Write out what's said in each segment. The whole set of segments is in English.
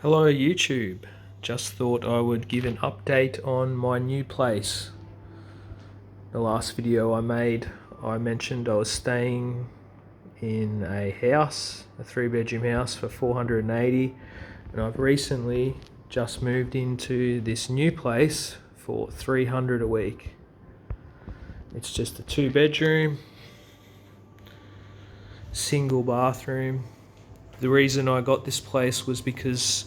Hello YouTube, just thought I would give an update on my new place. The last video I made, I mentioned I was staying in a house, a 3-bedroom house for $480, and I've recently just moved into this new place for $300 a week. It's just a 2-bedroom, single bathroom. The reason I got this place was because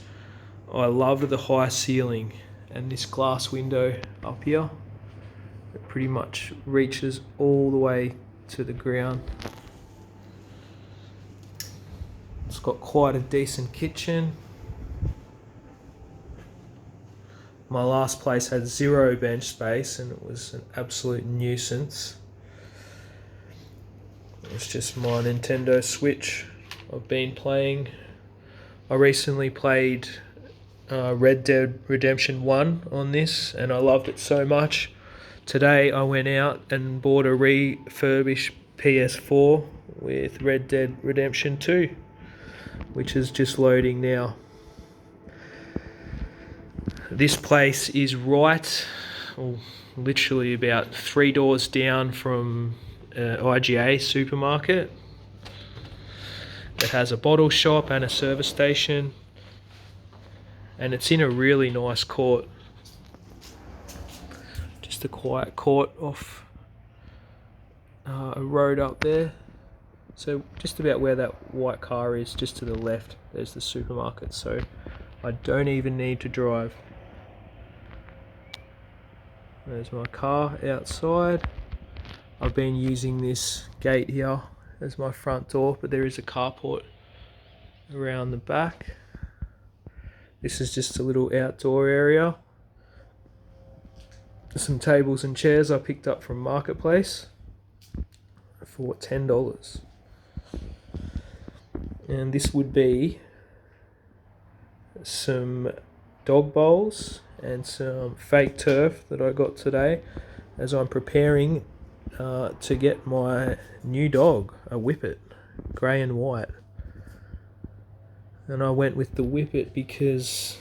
I loved the high ceiling and this glass window up here. It pretty much reaches all the way to the ground. It's got quite a decent kitchen. My last place had 0 bench space and it was an absolute nuisance. It's just my Nintendo Switch I've been playing. I recently played Red Dead Redemption 1 on this and I loved it so much. Today I went out and bought a refurbished PS4 with Red Dead Redemption 2, which is just loading now. This place is literally about 3 doors down from IGA supermarket. It has a bottle shop and a service station, and it's in a really nice court. Just a quiet court off a road up there. So just about where that white car is, just to the left, there's the supermarket, so I don't even need to drive. There's my car outside. I've been using this gate here as my front door, but there is a carport around the back. This is just a little outdoor area. Some tables and chairs I picked up from Marketplace for $10. And this would be some dog bowls and some fake turf that I got today as I'm preparing to get my new dog, a Whippet, grey and white. And I went with the Whippet because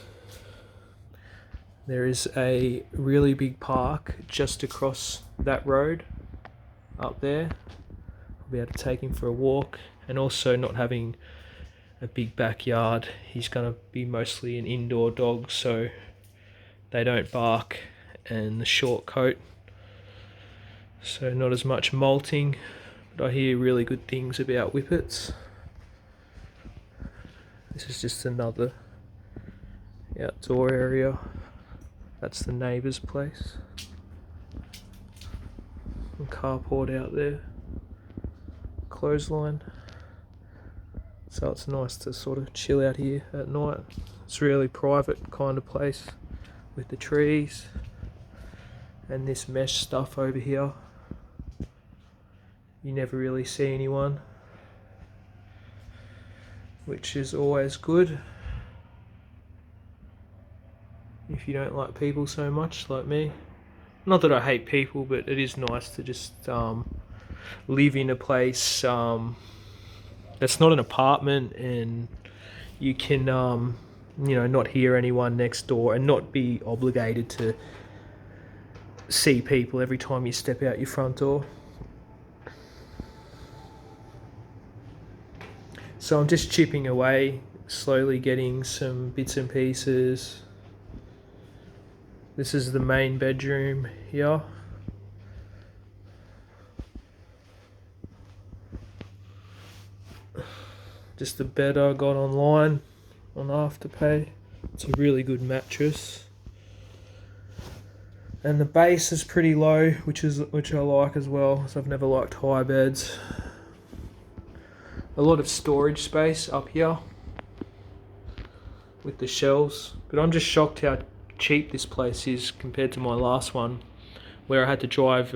there is a really big park just across that road up there. I'll be able to take him for a walk, and also not having a big backyard, he's going to be mostly an indoor dog, so they don't bark, and the short coat, so not as much molting. But I hear really good things about Whippets. This is just another outdoor area. That's the neighbour's place. And carport out there. Clothesline. So it's nice to sort of chill out here at night. It's a really private kind of place with the trees and this mesh stuff over here. You never really see anyone, which is always good if you don't like people so much, like me. Not that I hate people, but it is nice to just live in a place that's not an apartment, and you can not hear anyone next door and not be obligated to see people every time you step out your front door. So I'm just chipping away, slowly getting some bits and pieces. This is the main bedroom here. Just the bed I got online on Afterpay. It's a really good mattress. And the base is pretty low, which I like as well, so I've never liked high beds. A lot of storage space up here with the shelves, but I'm just shocked how cheap this place is compared to my last one, where I had to drive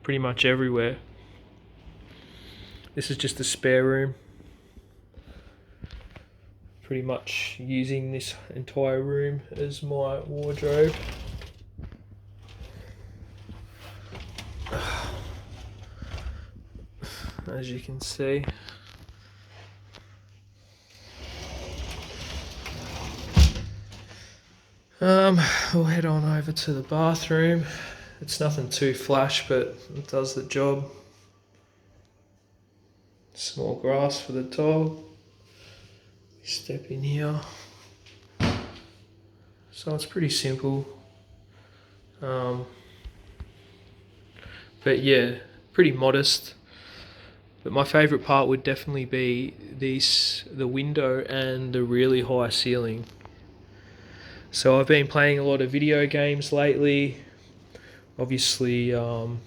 pretty much everywhere. This is just a spare room. Pretty much using this entire room as my wardrobe. As you can see. We'll head on over to the bathroom. It's nothing too flash, but it does the job. Small grass for the dog. Step in here. So it's pretty simple. But yeah, pretty modest. But my favourite part would definitely be the window and the really high ceiling. So I've been playing a lot of video games lately. Obviously, I'm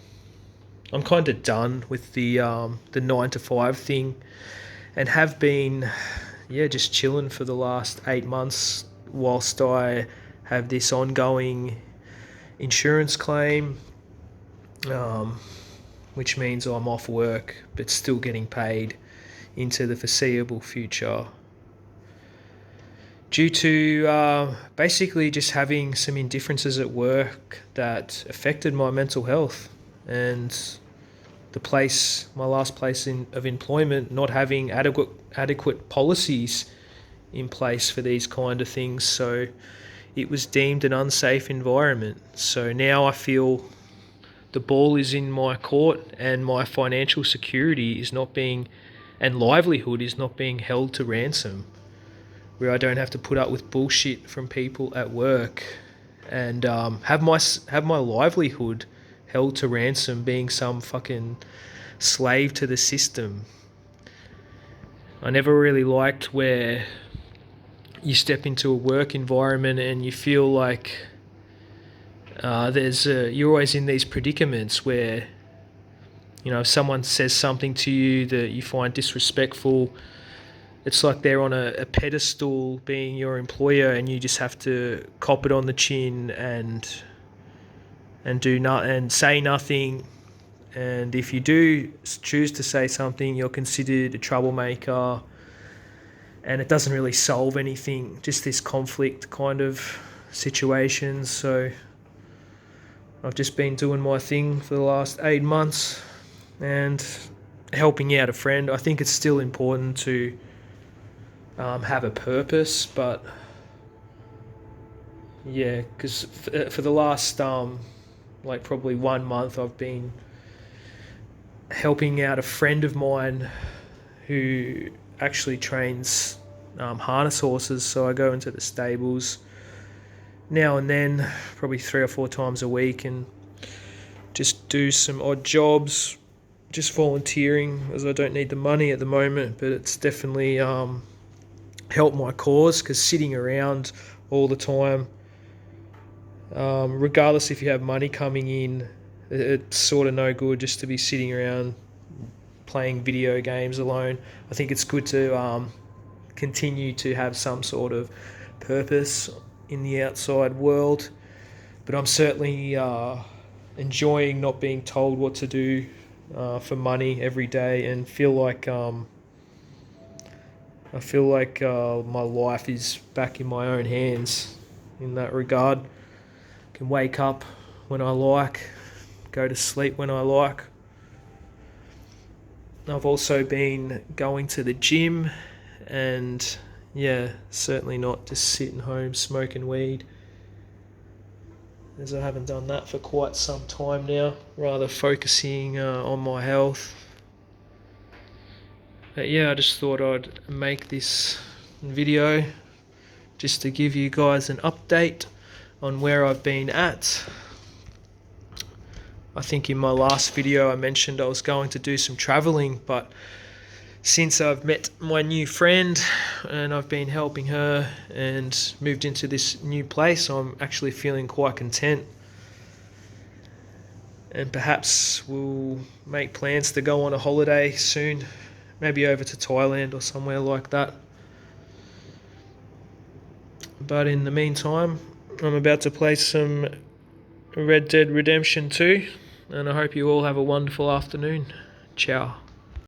kind of done with the 9 to 5 thing, and have been, just chilling for the last 8 months whilst I have this ongoing insurance claim, which means I'm off work but still getting paid into the foreseeable future, due to basically just having some indifferences at work that affected my mental health, and my last place of employment, not having adequate policies in place for these kind of things. So it was deemed an unsafe environment. So now I feel the ball is in my court, and my financial security and livelihood is not being held to ransom, where I don't have to put up with bullshit from people at work, and have my livelihood held to ransom, being some fucking slave to the system. I never really liked where you step into a work environment and you feel like you're always in these predicaments where, if someone says something to you that you find disrespectful, it's like they're on a pedestal being your employer, and you just have to cop it on the chin and say nothing. And if you do choose to say something, you're considered a troublemaker, and it doesn't really solve anything, just this conflict kind of situation. So I've just been doing my thing for the last 8 months and helping out a friend. I think it's still important to have a purpose, but yeah, because for the last probably 1 month, I've been helping out a friend of mine who actually trains harness horses. So I go into the stables now and then, probably 3 or 4 times a week, and just do some odd jobs, just volunteering, as I don't need the money at the moment. But it's definitely helped my cause, because sitting around all the time, regardless if you have money coming in, it's sort of no good just to be sitting around playing video games alone. I think it's good to continue to have some sort of purpose in the outside world, but I'm certainly enjoying not being told what to do for money every day, and feel like my life is back in my own hands in that regard. I can wake up when I like, go to sleep when I like. I've also been going to the gym, and certainly not just sitting home smoking weed, as I haven't done that for quite some time now, rather focusing on my health. But I just thought I'd make this video just to give you guys an update on where I've been at. I think in my last video I mentioned I was going to do some travelling, but since I've met my new friend and I've been helping her and moved into this new place, I'm actually feeling quite content. And perhaps we'll make plans to go on a holiday soon, maybe over to Thailand or somewhere like that. But in the meantime, I'm about to play some Red Dead Redemption 2, and I hope you all have a wonderful afternoon. Ciao.